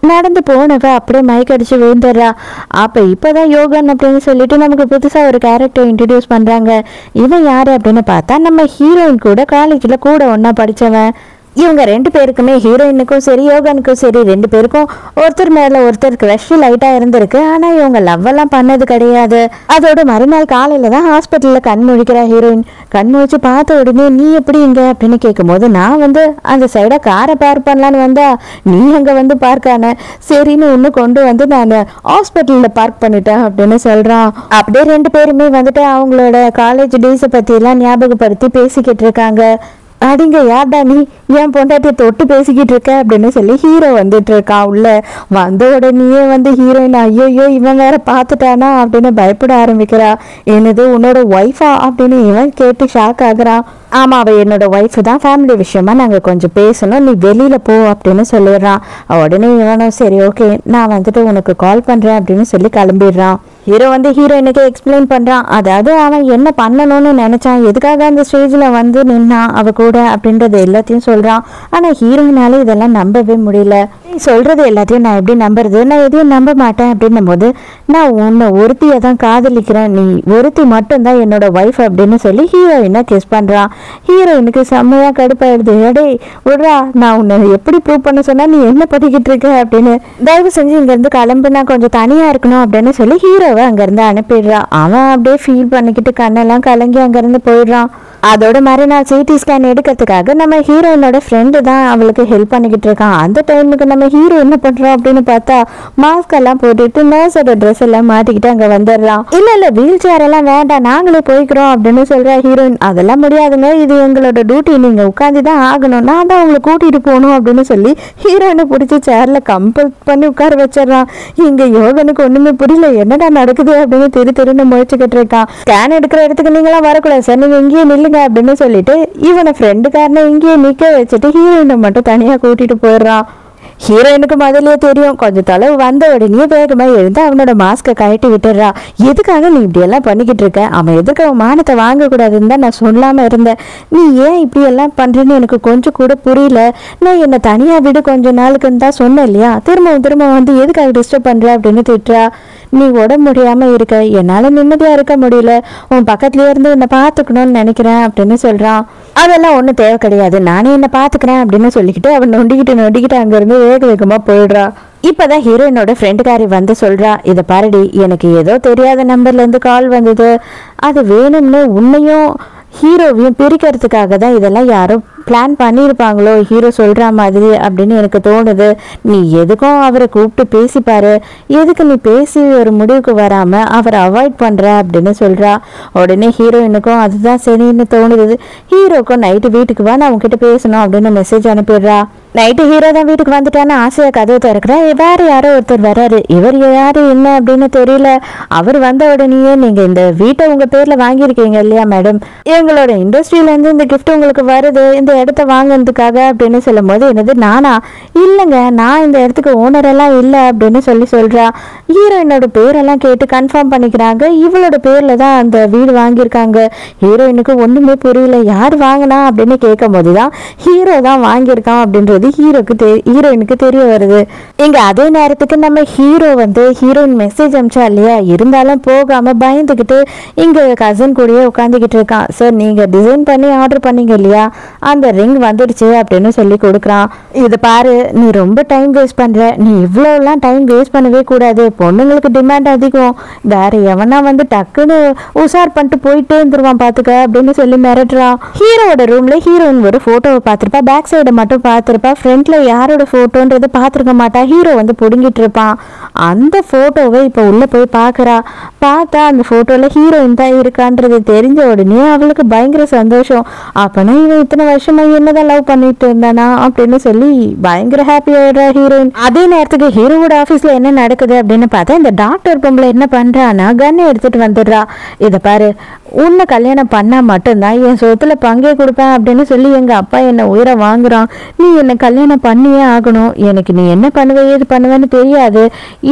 நடந்து போனவ அப்படியே மயக்கடிச்சு விழுந்துடுறா. அப்ப இப்பதான் யோகன் அப்படின்னு சொல்லிட்டு நமக்கு புதுசா ஒரு கேரக்டர் இன்ட்ரடியூஸ் பண்றாங்க. இவன் யாரு அப்படின்னு பார்த்தா நம்ம ஹீரோயின் கூட காலேஜ்ல கூட ஒன்னா படிச்சவன். இவங்க 2 பேருக்குமே, ஹீரோயினுக்கும் சரி யோகனுக்கும் சரி, 2 பேருக்கும் ஒருத்தர் மேல ஒருத்தர் க்ரஷ் லைட்டா இருந்திருக்கு. ஆனா இவங்க லவ் எல்லாம் பண்ணது கிடையாது. அதோட மறுநாள் காலையில தான் ஹாஸ்பிட்டல்ல கண் முழிக்கிறா ஹீரோயின். கண் முழிச்சு பார்த்த உடனே நீ எப்படி இங்க அப்படின்னு கேட்கும் போது, நான் அந்த சைடா காரை பார்க் பண்ணலான்னு வந்தா நீ அங்க பார்க்கான, சரின்னு ஒண்ணு கொண்டு நான் ஹாஸ்பிட்டல்ல பார்க் பண்ணிட்டேன் அப்படின்னு சொல்றான். அப்படியே 2 பேருமே அவங்களோட காலேஜ் டேஸை பத்தி எல்லாம் ஞாபகப்படுத்தி பேசிக்கிட்டு இருக்காங்க. அடிங்க யார்டா நீ, என் பொண்டாட்டியை தொட்டு பேசிக்கிட்டு இருக்க அப்படின்னு சொல்லி ஹீரோ வந்துட்டு இருக்கான். உள்ள வந்த உடனேயே ஹீரோயின் ஐயோ இவன் வேற பார்த்துட்டானா அப்படின்னு பயப்பட ஆரம்பிக்கிறா. என்னது உன்னோட ஒய்ஃபா அப்படின்னு இவன் கேட்டு ஷாக் ஆகுறான். ஆமா, அவ என்னோட ஒய்ஃப் தான், ஃபேமிலி விஷயமா நாங்க கொஞ்சம் பேசணும், நீ வெளியில போ அப்படின்னு சொல்லிடுறான். உடனே இவனும் சரி ஓகே நான் உனக்கு கால் பண்றேன் அப்படின்னு சொல்லி கிளம்பிடுறான். ஹீரோ ஹீரோயினுக்கு எக்ஸ்பிளைன் பண்றான். அதாவது அவன் என்ன பண்ணணும்னு நினைச்சான், எதுக்காக அந்த ஸ்டேஜ்ல நின்னான் அவ கூட அப்படின்றது எல்லாத்தையும் சொல்றான். ஆனா ஹீரோயினால இதெல்லாம் நம்பவே முடியல. சொல்றது எல்லாத்தையும் நான் எப்படி நம்புறது, நான் எதையும் நம்ப மாட்டேன் அப்படின்னும் போது, நான் உன்னை ஒருத்தியை தான் காதலிக்கிறேன், நீ ஒருத்தி மட்டும்தான் என்னோட ஒய்ஃப் அப்படின்னு சொல்லி ஹீரோயினை கிஸ் பண்றான். ஹீரோயினுக்கு செம்மையா கடுப்பாயிடுது. அடே விடுறா, நான் உன்னை எப்படி ப்ரூவ் பண்ண சொன்னா நீ என்ன பண்ணிக்கிட்டு இருக்க அப்படின்னு, தயவு செஞ்சு இங்க இருந்து கிளம்பு, நான் கொஞ்சம் தனியா இருக்கணும் அப்படின்னு சொல்லி ஹீரோவை அங்க இருந்து அனுப்பிடுறான். அவன் அப்படியே ஃபீல் பண்ணிக்கிட்டு கண்ணெல்லாம் கலங்கி அங்க இருந்து போயிடுறான். அதோட மறுநாள் சிடி ஸ்கேன் எடுக்கிறதுக்காக நம்ம ஹீரோயினோட ஃப்ரெண்டு தான் அவளுக்கு ஹெல்ப் பண்ணிக்கிட்டு இருக்கான். அந்த டைமுக்கு நம்ம ஹீரோ என்ன பண்றோம் அப்படின்னு பார்த்தா மாஸ்க் எல்லாம் போட்டுட்டு நர்ஸோட ட்ரெஸ் எல்லாம் மாட்டிக்கிட்டு அங்க வந்துடுறான். இல்ல வீல் சேர் எல்லாம் வேண்டாம், நாங்களே போய்க்கிறோம் அப்படின்னு சொல்ற ஹீரோயின். அதெல்லாம் முடியாதுங்க, இது எங்களோட டியூட்டி, நீங்க உட்காந்துதான் ஆகணும், நான் தான் உங்களை கூட்டிட்டு போகணும் அப்படின்னு சொல்லி ஹீரோயினை பிடிச்சி சேர்ல கம்பல் பண்ணி உட்கார வச்சிடறான். இங்க யோகனுக்கு ஒண்ணுமே புரியல, என்னடா நடக்குது அப்படின்னு திருன்னு முயற்சிக்கிட்டு இருக்கான். ஸ்கேன் எடுக்கிற இடத்துக்கு நீங்களாம் வரக்கூடாது சார், நீங்க இங்கேயே நில்லுங்க அப்படின்னு சொல்லிட்டு இவனை ஃப்ரெண்டுக்காரனை இங்கேயே நிக்க வச்சுட்டு ஹீரோயினை மட்டும் தனியா கூட்டிட்டு போயிடுறான். ஹீரோயினுக்கு முதல்லயே தெரியும். கொஞ்சம் தொலைவு வந்த உடனே வேகமா எழுந்து அவனோட மாஸ்கை கழட்டி விட்டுறா. எதுக்காக நீ இப்படி எல்லாம் பண்ணிக்கிட்டு இருக்க, அவன் எதுக்கு அவன் மானத்தை வாங்க கூடாதுன்னு தான் நான் சொல்லாம இருந்தேன், நீ ஏன் இப்படி எல்லாம் பண்றேன்னு எனக்கு கொஞ்சம் கூட புரியல, நான் என்னை தனியா விடு கொஞ்ச நாளுக்குன்னு தான் சொன்னேன் இல்லையா, திரும்ப எதுக்காக டிஸ்டர்ப் பண்ற அப்படின்னு திட்டுறா. நீ உடம்பு முடியாம இருக்க, என்னால நிம்மதியா இருக்க முடியல, உன் பக்கத்துலயே இருந்து என்னை பாத்துக்கணும்னு நினைக்கிறேன் அப்படின்னு சொல்றான். அதெல்லாம் ஒன்றும் தேவை கிடையாது, நானே என்ன பாத்துக்கிறேன் அப்படின்னு சொல்லிக்கிட்டு அவன் நொண்டிக்கிட்டு அங்க இருந்து வேகமா போயிடுறா. இப்பதான் ஹீரோயினோட ஃப்ரெண்டுக்காரி சொல்றா, இதை பாருடி, எனக்கு ஏதோ தெரியாத நம்பர்ல இருந்து கால் வந்தது, அது வேணும்னு உன்னையும் ஹீரோவையும் பிரிக்கிறதுக்காக தான் இதெல்லாம் யாரும் பிளான் பண்ணியிருப்பாங்களோ ஹீரோ சொல்ற மாதிரி அப்படின்னு எனக்கு தோணுது. நீ எதுக்கும் அவரை கூப்பிட்டு பேசிப்பாரு, எதுக்கு நீ பேசி ஒரு முடிவுக்கு வராம அவரை அவாய்ட் பண்ற அப்படின்னு சொல்றா. உடனே ஹீரோயினுக்கும் அதுதான் சரின்னு தோணுது. ஹீரோக்கும் நைட்டு வீட்டுக்கு வா, நான் உங்ககிட்ட பேசணும் அப்படின்னு மெசேஜ் அனுப்பிடுறா. நைட்டு ஹீரோ தான் வீட்டுக்கு வந்துட்டான்னு ஆசையா கதவை திறக்கிறா. வேற யாரோ ஒருத்தர் வர்றாரு. இவர் யாரு என்ன அப்படின்னு தெரியல. அவர் வந்த உடனேயே, நீங்க இந்த வீட்டை உங்க பேர்ல வாங்கியிருக்கீங்க இல்லையா மேடம், எங்களோட இண்டஸ்ட்ரியில இருந்து இந்த கிஃப்ட் உங்களுக்கு வருது, இந்த இடத்த வாங்கினதுக்காக அப்படின்னு சொல்லும் போது, என்னது நானா, இல்லைங்க நான் இந்த இடத்துக்கு ஓனர் எல்லாம் இல்லை அப்படின்னு சொல்றா. ஹீரோயினோட பேரெல்லாம் கேட்டு கன்ஃபார்ம் பண்ணிக்கிறாங்க. இவளோட பேர்ல தான் அந்த வீடு வாங்கியிருக்காங்க. ஹீரோயினுக்கு ஒண்ணுமே புரியல, யார் வாங்கினா அப்படின்னு கேட்கும் போதுதான் ஹீரோ தான் வாங்கியிருக்கான் அப்படின்றது ஹீரோயினுக்கு தெரிய வருது. இங்க அதே நேரத்துக்கு நம்ம ஹீரோ ஹீரோயின் மெசேஜ் அனுப்பிச்சா இல்லையா, இருந்தாலும் போகாம பயந்துகிட்டு இங்க கசன் கூடயே உட்காந்துக்கிட்டு இருக்கான். சார் நீங்க டிசைன் பண்ணி ஆர்டர் பண்ணீங்க இல்லையா, அந்த ரிங் வந்துடுச்சு அப்படின்னு சொல்லி கொடுக்குறான். இது பாரு, நீ ரொம்ப டைம் வேஸ்ட் பண்ற, நீ இவ்வளோலாம் டைம் வேஸ்ட் பண்ணவே கூடாது, பொண்ணுங்களுக்கு டிமாண்ட் அதிகம், வேற எவனா டக்குன்னு உஷார் பண்ணிட்டு போயிட்டே இருந்துருவான் பாத்துக்க அப்படின்னு சொல்லி மிரட்டுறான். ஹீரோட ரூம்ல ஹீரோயின் ஒரு போட்டோவை பார்த்திருப்பா, பேக் சைடை மட்டும் பார்த்திருப்பா, ஃப்ரண்ட்ல யாரோட போட்டோன்றதை பார்த்துருக்க மாட்டா. ஹீரோ புடுங்கிட்டு இருப்பான். அந்த போட்டோவை இப்ப உள்ள போய் பாக்குறா. பார்த்தா அந்த போட்டோல ஹீரோயின் தான் இருக்கான்றது தெரிஞ்ச உடனே அவளுக்கு பயங்கர சந்தோஷம். அப்பனா இவன் இத்தனை வருஷமா என்னதான் லவ் பண்ணிட்டு இருந்தானா அப்படின்னு சொல்லி பயங்கர ஹாப்பி ஆயிடுறா ஹீரோயின். அதே நேரத்துக்கு ஹீரோவோட ஆபீஸ்ல என்ன நடக்குது அப்படின்னு பார்த்தா, இந்த டாக்டர் பொம்பளை என்ன பண்றான்னா கன்னை எடுத்துட்டு வந்துடுறா. இதை பாரு, உன்னை கல்யாணம் பண்ணா மட்டும்தான் என் சொத்துல பங்கே கொடுப்பேன் அப்படின்னு சொல்லி எங்க அப்பா என்னை உயிரை வாங்குறான். நீ என்னை கல்யாணம் பண்ணியே ஆகணும். எனக்கு நீ என்ன பண்ணுவே ஏது பண்ணுவேன்னு தெரியாது.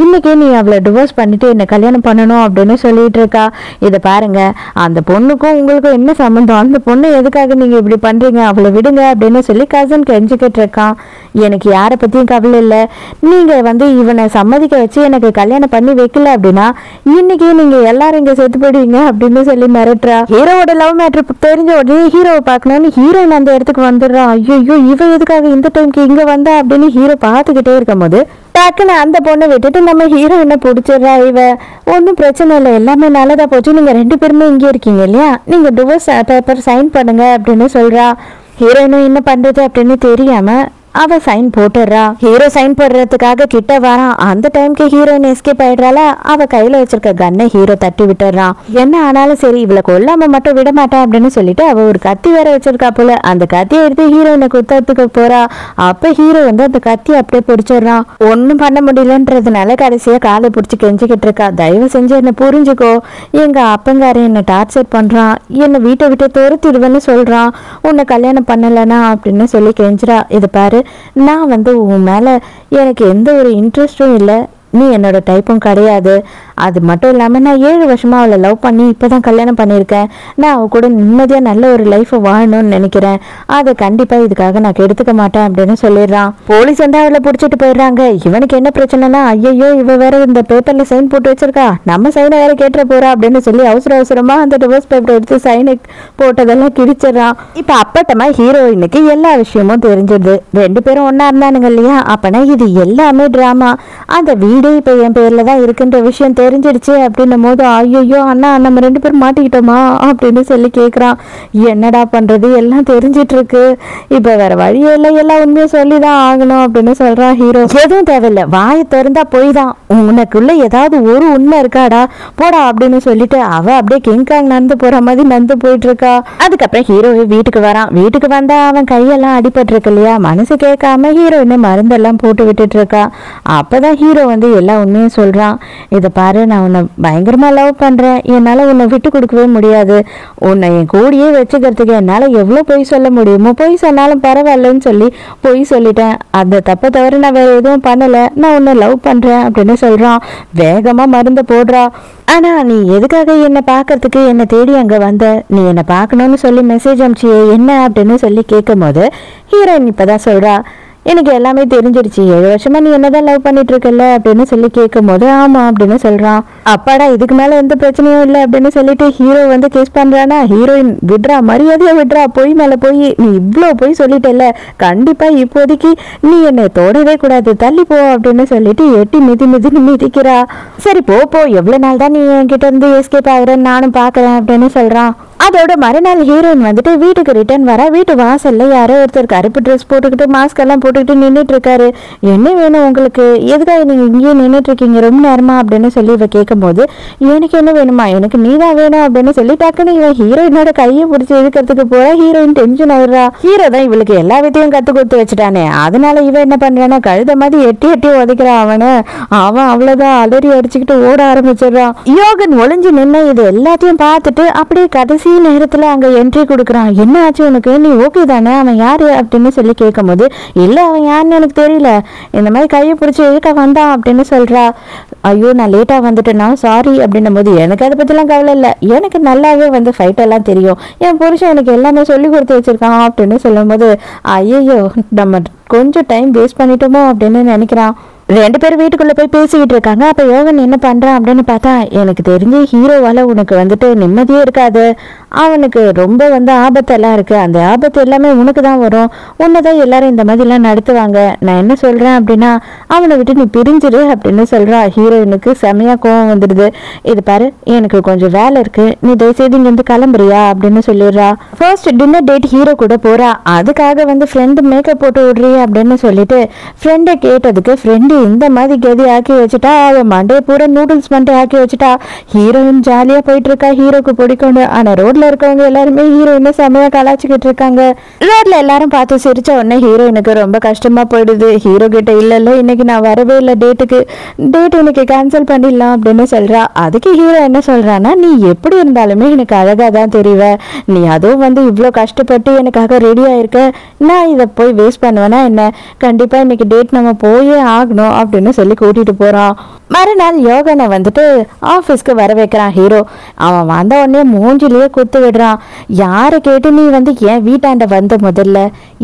இன்னைக்கே நீ அவளை டிவோர்ஸ் பண்ணிட்டு என்னை கல்யாணம் பண்ணணும் அப்படின்னு சொல்லிட்டு இருக்கா. இதை பாருங்க, அந்த பொண்ணுக்கும் உங்களுக்கும் என்ன சம்மந்தம்? அந்த பொண்ணு எதுக்காக நீங்க இப்படி பண்றீங்க? அவளை விடுங்க அப்படின்னு சொல்லி கசன் கெஞ்சிக்கிட்டு இருக்கான். எனக்கு யாரை பத்தியும் கவலை இல்லை. நீங்க இவனை சம்மதிக்க வச்சு எனக்கு கல்யாணம் பண்ணி வைக்கல அப்படின்னா இன்னைக்கு நீங்க எல்லாரும் இங்க செத்து போயிடுவீங்க அப்படின்னு சொல்லி மிரட்டுறா. ஹீரோவோட லவ் மேட்டர் தெரிஞ்ச உடனே ஹீரோவை பார்க்கணும்னு ஹீரோயின் அந்த இடத்துக்கு வந்துடுறான். ஐயோ, இவ எதுக்காக இந்த டைம்க்கு இங்க வந்தா அப்படின்னு ஹீரோ பார்த்துக்கிட்டே இருக்கும் போது டக்குன்னு அந்த பொண்ணை விட்டுட்டு நம்ம ஹீரோயினை பிடிச்சிடுறா. இவ ஒன்றும் பிரச்சனை இல்லை, எல்லாமே நல்லதா போச்சு, நீங்க 2 பேருமே இங்கே இருக்கீங்க இல்லையா, நீங்க டிவோர்ஸ் பேப்பர் சைன் பண்ணுங்க அப்படின்னு சொல்றா. ஹீரோயினும் என்ன பண்றது அப்படின்னு தெரியாம அவ சைன் போட்டுறா. ஹீரோ சைன் போடுறதுக்காக கிட்ட வரான். அந்த டைம்க்கு ஹீரோயின் எஸ்கேப் ஆயிடுறால. அவ கையில வச்சிருக்க கன்னை ஹீரோ தட்டி விட்டுறான். என்ன ஆனாலும் சரி இவளை கொல்லாம மட்டும் விட மாட்டான் அப்படின்னு சொல்லிட்டு அவ ஒரு கத்தி வேற வச்சிருக்கா போல. அந்த கத்தியை எடுத்து ஹீரோயினை குத்தத்துக்கு போறா. அப்ப ஹீரோ அந்த கத்தியை அப்படியே பிடிச்சிடுறான். ஒன்னும் பண்ண முடியலன்றதுனால கடைசியா காலை பிடிச்சி கெஞ்சிக்கிட்டு இருக்கா. தயவு செஞ்சு என்ன புரிஞ்சுக்கோ, எங்க அப்பங்காரன் என்ன டார்ச்சர் பண்றான், என்ன வீட்டை விட்டு துரத்திடுவேன்னு சொல்றான், உன்னை கல்யாணம் பண்ணலனா அப்படின்னு சொல்லி கெஞ்சிரா. இதை பாரு, நான் உன் மேல எனக்கு எந்த ஒரு இன்ட்ரெஸ்டும் இல்லை, நீ என்னோட டைப்பும் கிடையாது. அது மட்டும் இல்லாமல் நான் 7 வருஷமா அவளை லவ் பண்ணி இப்போதான் கல்யாணம் பண்ணியிருக்கேன். நான் அவ கூட நிம்மதியாக நல்ல ஒரு லைஃப்பை வாழணும்னு நினைக்கிறேன். அதை கண்டிப்பாக இதுக்காக நான் கெடுத்துக்க மாட்டேன் அப்படின்னு சொல்லிடுறான். போலீஸ் அவளை பிடிச்சிட்டு போயிடுறாங்க. இவனுக்கு என்ன பிரச்சனைனா, ஐயோ இவ வேற இந்த பேப்பரில் சைன் போட்டு வச்சிருக்கா, நம்ம சைனை வேற கேட்டுற போறா அப்படின்னு சொல்லி அவசரமாக அந்த டிவோர்ஸ் பேப்பர் எடுத்து சைனை போட்டதெல்லாம் கிழிச்சிடறான். இப்போ அப்பட்டமா ஹீரோயினுக்கு எல்லா விஷயமும் தெரிஞ்சிடுது. 2 பேரும் ஒன்னா இருந்தானுங்க இல்லையா, அப்பனா இது எல்லாமே டிராமா. அந்த வீடு இப்போ என் பேர்ல தான் இருக்குன்ற விஷயம் தெரிஞ்சிடுச்சு அப்படின்னும் போது ஐயோ அண்ணா நம்ம 2 பேரும் மாட்டிக்கிட்டோமா அப்படின்னு சொல்லி கேட்குறான். என்னடா பண்றது, எல்லாம் தெரிஞ்சிட்டு இருக்கு, இப்போ வேற வழியே இல்லை, எல்லாம் உண்மையை சொல்லிதான் ஆகணும் அப்படின்னு சொல்றான் ஹீரோ. எதுவும் தேவையில்லை, வாயை திறந்தா போய் தான், உனக்குள்ள ஏதாவது ஒரு உண்மை இருக்காடா போடா அப்படின்னு சொல்லிட்டு அவ அப்படியே கிங்காங் நடந்து போற மாதிரி நடந்து போயிட்டு இருக்கா. அதுக்கப்புறம் ஹீரோ வீட்டுக்கு வரான். வீட்டுக்கு வந்தா அவன் கையெல்லாம் அடிபட்டு இருக்கு இல்லையா, மனசு கேட்காம ஹீரோயினை மருந்தெல்லாம் போட்டு விட்டுட்டு இருக்கா. அப்பதான் ஹீரோ எல்லா உண்மையும் சொல்றான். இதை பாரு, நான் உன்னை பயங்கரமா லவ் பண்றேன், என்னால உன்னை விட்டு கொடுக்கவே முடியாது, உன்னை என் கூடியே வச்சுக்கிறதுக்கு என்னால எவ்வளவு பொய் சொல்ல முடியுமோ பொய் சொன்னாலும் பரவாயில்லன்னு சொல்லி பொய் சொல்லிட்டேன். அந்த தப்பை தவிர நான் வேற எதுவும் பண்ணல, நான் உன்னை லவ் பண்றேன் அப்படின்னு சொல்றான். வேகமா மருந்த போடுறா. ஆனா நீ எதுக்காக என்னை பாக்குறதுக்கு என்னை தேடி அங்க வந்த, நீ என்னை பார்க்கணும்னு சொல்லி மெசேஜ் அனுப்பிச்சியே என்ன அப்படின்னு சொல்லி கேட்கும் போது ஹீரோயின் இப்பதான் சொல்றா, எனக்கு எல்லாமே தெரிஞ்சிருச்சு, 7 வருஷமா நீ என்னதான் லவ் பண்ணிட்டு இருக்கல அப்படின்னு சொல்லி கேட்கும் போது ஆமா அப்படின்னு சொல்றான். அப்பாடா இதுக்கு மேல எந்த பிரச்சனையும் இல்லை அப்படின்னு சொல்லிட்டு ஹீரோ கேஸ் பண்றானா. ஹீரோயின் விடுறா, மரியாதையா விடுறா, பொய் மேல போய் நீ இவ்வளோ போய் சொல்லிட்டல, கண்டிப்பா இப்போதைக்கு நீ என்னை தொடவே கூடாது, தள்ளி போ அப்படின்னு சொல்லிட்டு எட்டி மிதின்னு மிதிக்கிறா. சரி போ, எவ்வளவு நாள் தான் நீ என்கிட்ட இருந்து எஸ்கேப் ஆகுறேன்னு நானும் பாக்குறேன் அப்படின்னு சொல்றான். அதோட மறுநாள் ஹீரோயின் வீட்டுக்கு ரிட்டர்ன் வர. வீட்டு வாசல்ல யாரோ ஒருத்தர் கருப்பு ட்ரெஸ் போட்டுக்கிட்டு மாஸ்க் எல்லாம் போட்டுக்கிட்டு நின்றுட்டு இருக்காரு. என்ன வேணும் உங்களுக்கு, எதுக்காக நீங்க இங்கேயே நின்றுட்டு இருக்கீங்க ரொம்ப நேரமா அப்படின்னு சொல்லி இவ கேட்கும் போது எனக்கு என்ன வேணுமா, எனக்கு நீதான் வேணும் அப்படின்னு சொல்லி டக்குன்னு இவன் ஹீரோயினோட கையை பிடிச்சி இழுக்கிறதுக்கு போற. Heroine tension ஆயிடுறா. ஹீரோ தான் இவளுக்கு எல்லா வித்தையும் கத்து கொடுத்து வச்சுட்டானே, அதனால இவ என்ன பண்றானா கழுத மாதிரி எட்டி உதைக்கிறான் அவனை. அவன் அவ்வளவுதான் அலறி அடிச்சுக்கிட்டு ஓட ஆரம்பிச்சிடுறான். யோகன் ஒளிஞ்சு நின்று இது எல்லாத்தையும் பார்த்துட்டு அப்படியே கடைசி நேரத்துல அங்க என்ட்ரி கொடுக்குறான். என்ன ஆச்சு உனக்கு, நீ ஓகே தானே, அவன் யாரு அப்படின்னு சொல்லி கேட்கும் போது இல்ல அவன் யாருன்னு எனக்கு தெரியல, இந்த மாதிரி கையை பிடிச்சி இழுக்க வந்தான் அப்படின்னு சொல்றா. ஐயோ நான் லேட்டா வந்துட்டேன்னா சாரி அப்படின்னும் போது எனக்கு அதை பத்திலாம் கவலை இல்லை, எனக்கு நல்லாவே ஃபைட் எல்லாம் தெரியும், என் புருஷன் எனக்கு எல்லாமே சொல்லி கொடுத்து வச்சிருக்கான் அப்படின்னு சொல்லும் போது ஐயோ நம்ம கொஞ்சம் டைம் வேஸ்ட் பண்ணிட்டோமோ அப்படின்னு நினைக்கிறான். 2 பேரும் வீட்டுக்குள்ள போய் பேசிக்கிட்டு இருக்காங்க. அப்ப யோகன் என்ன பண்றான் அப்படின்னு பார்த்தா, எனக்கு தெரிஞ்சு ஹீரோவால உனக்கு நிம்மதியே இருக்காது, அவனுக்கு ரொம்ப ஆபத்தெல்லாம் இருக்கு, அந்த ஆபத்து எல்லாமே உனக்கு தான் வரும், உன்னதான் எல்லாரும் இந்த மாதிரி எல்லாம் நடத்துவாங்க, நான் என்ன சொல்றேன் அப்படின்னா அவனை விட்டு நீ பிரிஞ்சிரு அப்படின்னு சொல்றா. ஹீரோயினுக்கு செமையா கோவம் வந்துடுது. இது பாரு எனக்கு கொஞ்சம் வேலை இருக்கு, நீ தயவுசெய்து இங்க இருந்து கிளம்புறியா அப்படின்னு சொல்லிடுறா. ஃபர்ஸ்ட் டின்னர் டேட் ஹீரோ கூட போறா. அதுக்காக ஃப்ரெண்டு மேக்கப் போட்டு விடுறீ அப்படின்னு சொல்லிட்டு ஃப்ரெண்டை கேட்டதுக்கு ஃப்ரெண்டு தங்கச்சி இந்த மாதிரி கதி ஆக்கி வச்சுட்டா, அவ மண்டே பூரா நூடுல்ஸ் மண்டே ஆக்கி வச்சுட்டா. ஹீரோயின் ஜாலியா போயிட்டு இருக்கா ஹீரோக்கு பிடிக்கும். ஆனா ரோட்ல இருக்கவங்க எல்லாருமே ஹீரோயினை செமையா கலாச்சிக்கிட்டு இருக்காங்க. ரோட்ல எல்லாரும் பார்த்து சிரிச்ச உடனே ஹீரோயினுக்கு ரொம்ப கஷ்டமா போயிடுது. ஹீரோ கிட்ட இல்ல இன்னைக்கு நான் வரவே இல்லை டேட் இன்னைக்கு கேன்சல் பண்ணிடலாம் அப்படின்னு சொல்றா. அதுக்கு ஹீரோ என்ன சொல்றான்னா, நீ எப்படி இருந்தாலுமே எனக்கு அழகா தான் தெரிவ, நீ அதுவும் இவ்வளோ கஷ்டப்பட்டு எனக்காக ரெடி ஆயிருக்க, நான் இதை போய் வேஸ்ட் பண்ணுவேன்னா என்ன, கண்டிப்பா இன்னைக்கு டேட் நம்ம போயே ஆகணும் அப்படின்னு சொல்லி கூட்டிட்டு போறான். மறுநாள் யோகனை ஆஃபீஸ்க்கு வர வைக்கிறான் ஹீரோ. அவன் வந்த உடனே மூஞ்சிலேயே குத்து விடுறான். யாரை கேட்டு நீ என் வீட்டாண்ட வந்த முதல்ல,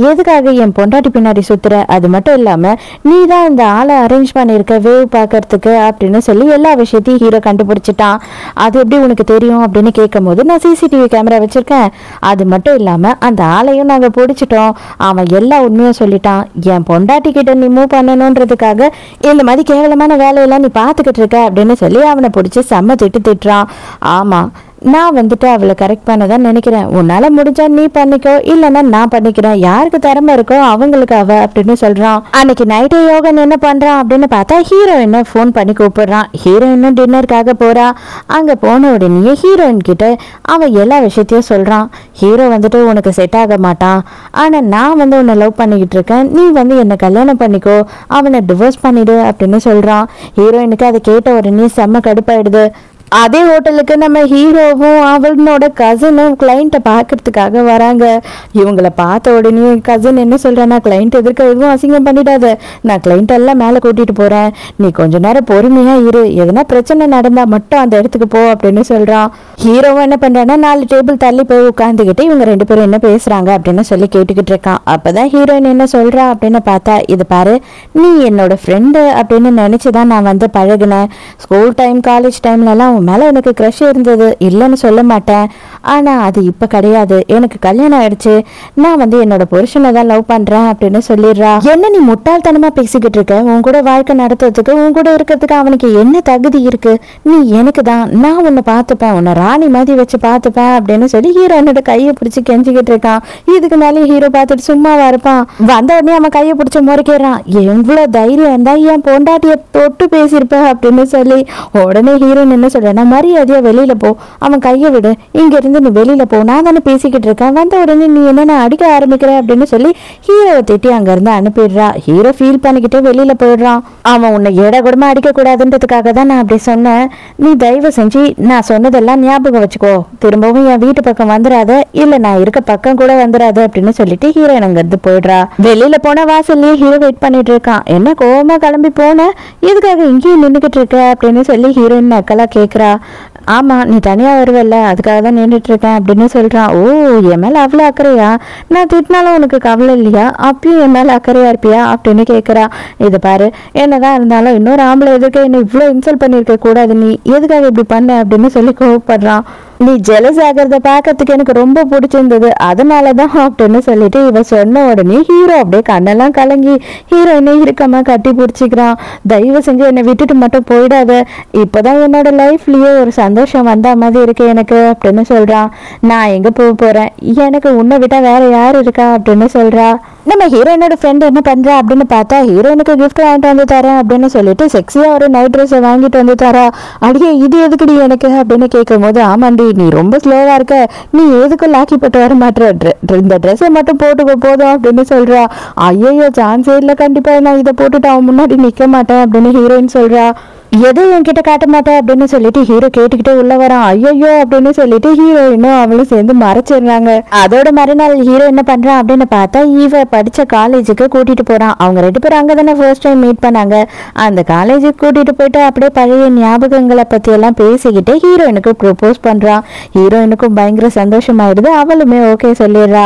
எதுக்காக என் பொண்டாட்டி பின்னாடி சுத்துற, அது மட்டும் இல்லாம நீ தான் இந்த ஆளை அரேஞ்ச் பண்ணியிருக்க வேவ் பார்க்கறதுக்கு அப்படின்னு சொல்லி எல்லா விஷயத்தையும் ஹீரோ கண்டுபிடிச்சிட்டான். அது எப்படி உனக்கு தெரியும் அப்படின்னு கேட்கும் போது, நான் சிசிடிவி கேமரா வச்சிருக்கேன், அது மட்டும் இல்லாம அந்த ஆளையும் நாங்க பிடிச்சிட்டோம், அவன் எல்லா உண்மையும் சொல்லிட்டான், என் பொண்டாட்டி கிட்ட நீ மூவ் பண்ணணுன்றதுக்காக இந்த மாதிரி கேவலமான வேலையெல்லாம் பார்த்துக்கிட்டு இருக்க அப்படின்னு சொல்லி அவனை பிடிச்சி செம்ம திட்டுறான். ஆமா, நான் அவளை கரெக்ட் பண்ணதான் நினைக்கிறேன், உன்னால முடிஞ்சா நீ பண்ணிக்கோ, இல்லைன்னா நான் பண்ணிக்கிறேன், யாருக்கு திறமை இருக்கோ அவங்களுக்கு அவ அப்படின்னு சொல்றான். அன்னைக்கு நைட்டே யோகன் என்ன பண்றான் அப்படின்னு பார்த்தா ஹீரோயினை ஃபோன் பண்ணி கூப்பிடுறான். ஹீரோயினும் டின்னருக்காக போறா. அங்க போன உடனே ஹீரோயின் கிட்ட அவன் எல்லா விஷயத்தையும் சொல்றான். ஹீரோ உனக்கு செட் ஆக மாட்டான், ஆனா நான் உன்னை லவ் பண்ணிக்கிட்டு இருக்கேன், நீ என்னை கல்யாணம் பண்ணிக்கோ, அவனை டிவோர்ஸ் பண்ணிடு அப்படின்னு சொல்றான். ஹீரோயினுக்கு அதை கேட்ட உடனே செம்ம கடுப்பாயிடுது. அதே ஹோட்டலுக்கு நம்ம ஹீரோவும் அவனோட கசினும் கிளைண்ட்டை பார்க்கறதுக்காக வராங்க. இவங்களை பார்த்த உடனே கசின் என்ன சொல்றான்னா, கிளைண்ட் எதிர்க்க எதுவும் அசிங்கம் பண்ணிடாத, நான் கிளைண்ட் எல்லாம் மேலே கூட்டிட்டு போறேன், நீ கொஞ்ச நேரம் பொறுமையா இரு, எதனா பிரச்சனை நடந்தா மட்டும் அந்த இடத்துக்கு போ அப்படின்னு சொல்றான். ஹீரோவும் என்ன பண்றான்னா 4 டேபிள் தள்ளி போய் உட்காந்துக்கிட்டு இவங்க 2 பேரும் என்ன பேசுறாங்க அப்படின்னு சொல்லி கேட்டுக்கிட்டு இருக்கான். அப்பதான் ஹீரோயின் என்ன சொல்றா அப்படின்னு பார்த்தா, இது பாரு, நீ என்னோட ஃப்ரெண்டு அப்படின்னு நினைச்சுதான் நான் பழகினேன், ஸ்கூல் டைம் காலேஜ் டைம்ல எல்லாம் மேல எனக்கு க்ரஷ் இருந்தது, இல்லைன்னு சொல்ல மாட்டேன், ஆனா அது இப்ப கிடையாது, எனக்கு கல்யாணம் ஆயிடுச்சு, நான் என்னோட புருஷனை தான் லவ் பண்றேன் அப்படின்னு சொல்லிடுறா. என்ன நீ முட்டாள்தனமா பேசிக்கிட்டு இருக்க, உன் கூட வாழ்க்கை நடத்துறதுக்கு உன் கூட இருக்கிறதுக்கு அவனுக்கு என்ன தகுதி இருக்கு, நீ எனக்கு தான், நான் உன்னை பார்த்துப்பேன், உன்னை ராணி மாதிரி வச்சு பார்த்துப்பேன் அப்படின்னு சொல்லி ஹீரோனோட கையை பிடிச்சி கெஞ்சிக்கிட்டு இருக்கான். இதுக்கு மேலே ஹீரோ பார்த்துட்டு சும்மாவா இருப்பான். வந்த உடனே அவன் கையை பிடிச்சி முறைக்கிறான். எவ்வளவு தைரியம் இருந்தா என் பொண்டாட்டிய தொட்டு பேசியிருப்ப அப்படின்னு சொல்லி. உடனே ஹீரோயின் என்ன சொல்ற, மரியாதையா வெளியில போ, அவன் கையை விடு, இங்க இருந்து நீ வெளியில போ, நான் தானே பேசிக்கிட்டு இருக்கேன், வந்த உடனே நீ என்ன அடிக்க ஆரம்பிக்கிற அப்படின்னு சொல்லி ஹீரோவை திட்டி அங்க இருந்து அனுப்பிடுறா. ஹீரோ ஃபீல் பண்ணிக்கிட்டு வெளியில போயிடுறான். அவன் உன்னை ஏட கூடமா அடிக்க கூடாதுன்றதுக்காக தான் நான் அப்படி சொன்னேன், நீ தயவு செஞ்சு நான் சொன்னதெல்லாம் ஞாபகம் வச்சுக்கோ, திரும்பவும் என் வீட்டு பக்கம் வந்துடாத, இல்ல நான் இருக்க பக்கம் கூட வந்துடாத அப்படின்னு சொல்லிட்டு ஹீரோயின் அங்க இருந்து போயிடுறா. வெளியில போன வாசல்லயே ஹீரோ வெயிட் பண்ணிட்டு இருக்கான். என்ன கோவமா கிளம்பி போன, எதுக்காக இங்கேயும் நின்றுகிட்டு இருக்க அப்படின்னு சொல்லி ஹீரோயின் நக்கலா கேக்குறா. ஆமா, நீ தனியா வருவல்ல, அதுக்காக தான் நின்றுட்டு இருக்கேன் அப்படின்னு சொல்றான். ஓ, என் மேல அவ்வளவு அக்கறையா, நான் திட்டினாலும் உனக்கு கவலை இல்லையா, அப்பயும் என் மேல அக்கறையா இருப்பியா அப்படின்னு கேட்கறா. இது பாரு, என்னதான் இருந்தாலும் இன்னொரு ஆம்பளை எதுக்கு என்ன இவ்வளவு இன்சல்ட் பண்ணிருக்க கூடாது, நீ எதுக்காக இப்படி பண்ண அப்படின்னு சொல்லி கோவப்படுறான். நீ ஜெலஸ் ஆகிறத பார்க்கறதுக்கு எனக்கு ரொம்ப பிடிச்சிருந்தது, அதனாலதான் அப்படின்னு சொல்லிட்டு இவ சொன்ன உடனே ஹீரோ அப்படியே கண்ணெல்லாம் கலங்கி ஹீரோயினை இறுக்கமா கட்டி பிடிச்சிக்கிறான். தயவு செஞ்சு என்னை விட்டுட்டு மட்டும் போயிடாத, இப்பதான் என்னோட லைஃப்லயே ஒரு சந்தோஷம் வந்த மாதிரி இருக்கு எனக்கு அப்படின்னு சொல்றான். நான் எங்க போக போறேன், எனக்கு உன்னை விட்டா வேற யாரு இருக்கா அப்படின்னு சொல்றா. நம்ம ஹீரோயினோட ஃப்ரெண்ட் என்ன பண்றா அப்படின்னு பார்த்தா, ஹீரோயினுக்கு கிஃப்ட் வாங்கிட்டு வந்து தரேன் அப்படின்னு சொல்லிட்டு செக்ஸியா ஒரு நைட் ட்ரெஸ் வாங்கிட்டு வந்து தரா. அடியே இது எதுக்குடி எனக்கு அப்படின்னு கேட்கும் போது, ஆமாண்டி நீ ரொம்ப ஸ்லோவா இருக்க, நீ எதுக்கும் லாக்கி போட்டு வர மாட்டேற, இந்த ட்ரெஸ்ஸை மட்டும் போட்டுக்கோ போதும் அப்படின்னு சொல்றா. ஐயோ சான்ஸே இல்லை, கண்டிப்பா நான் இதை போட்டுட்டு அவன் முன்னாடி நிக்க மாட்டேன் அப்படின்னு ஹீரோயின் சொல்றா. எதுவும் என்கிட்ட காட்ட மாட்டேன் அப்படின்னு சொல்லிட்டு ஹீரோ கேட்டுக்கிட்டே உள்ள வரான். ஐயோ அப்படின்னு சொல்லிட்டு ஹீரோயினும் அவளும் சேர்ந்து மறைச்சிடுறாங்க. அதோட மறுநாள் ஹீரோ என்ன பண்றான் அப்படின்னு பார்த்தா, இவ படிச்ச காலேஜுக்கு கூட்டிட்டு போறான். அவங்க 2 பேரும் அங்கதானே ஃபர்ஸ்ட் டைம் மீட் பண்ணாங்க. அந்த காலேஜுக்கு கூட்டிட்டு போயிட்டு அப்படியே பழைய ஞாபகங்களை பத்தி எல்லாம் பேசிக்கிட்டு ஹீரோயினுக்கு ப்ரொபோஸ் பண்றான். ஹீரோயினுக்கும் பயங்கர சந்தோஷமாயிடுது, அவளுமே ஓகே சொல்லிடுறா.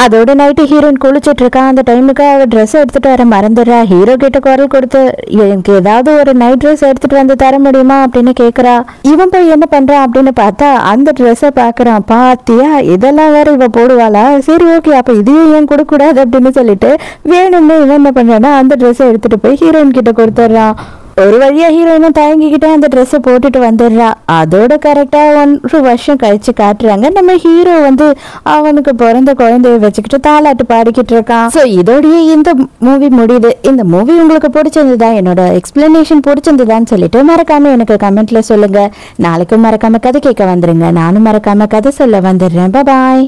அதோட நைட்டு ஹீரோயின் குளிச்சிட்டு இருக்கா. அந்த டைமுக்கு அவ ட்ரெஸ் எடுத்துட்டு வர மறந்துடுறா. ஹீரோ கிட்ட குரல் கொடுத்து, எனக்கு ஏதாவது ஒரு நைட் ட்ரெஸ் எடுத்துட்டு வந்து தர முடியுமா அப்படின்னு கேக்குறா. இவன் போய் என்ன பண்றான் அப்படின்னு பார்த்தா, அந்த ட்ரெஸ்ஸை பாக்குறான். பாத்தியா, இதெல்லாம் வேற இவ போடுவாளா, சரி ஓகே, அப்ப இதையும் ஏன் கொடுக்க கூடாது அப்படின்னு சொல்லிட்டு வேணும்னு இவன் என்ன பண்றான்னா அந்த ட்ரெஸ்ஸை எடுத்துட்டு போய் ஹீரோயின் கிட்ட கொடுத்துட்றான். ஒரு வழியா ஹீரோயினும் தயங்கிக்கிட்டே அந்த ட்ரெஸ்ஸை போட்டுட்டு வந்துடுறா. அதோட கரெக்டா 1 வருஷம் கழிச்சு காட்டுறாங்க நம்ம ஹீரோ வந்து அவனுக்கு பிறந்த குழந்தைய வச்சுக்கிட்டு தாலாட்டு பாடிக்கிட்டு இருக்கான். ஸோ இதோடய இந்த மூவி முடியுது. இந்த மூவி உங்களுக்கு பிடிச்சிருந்ததா, என்னோட எக்ஸ்பிளனேஷன் பிடிச்சிருந்ததான்னு சொல்லிட்டு மறக்காம எனக்கு கமெண்ட்ல சொல்லுங்க. நாளைக்கும் மறக்காம கதை கேட்க வந்துருங்க. நானும் மறக்காம கதை சொல்ல வந்துடுறேன். பாய்.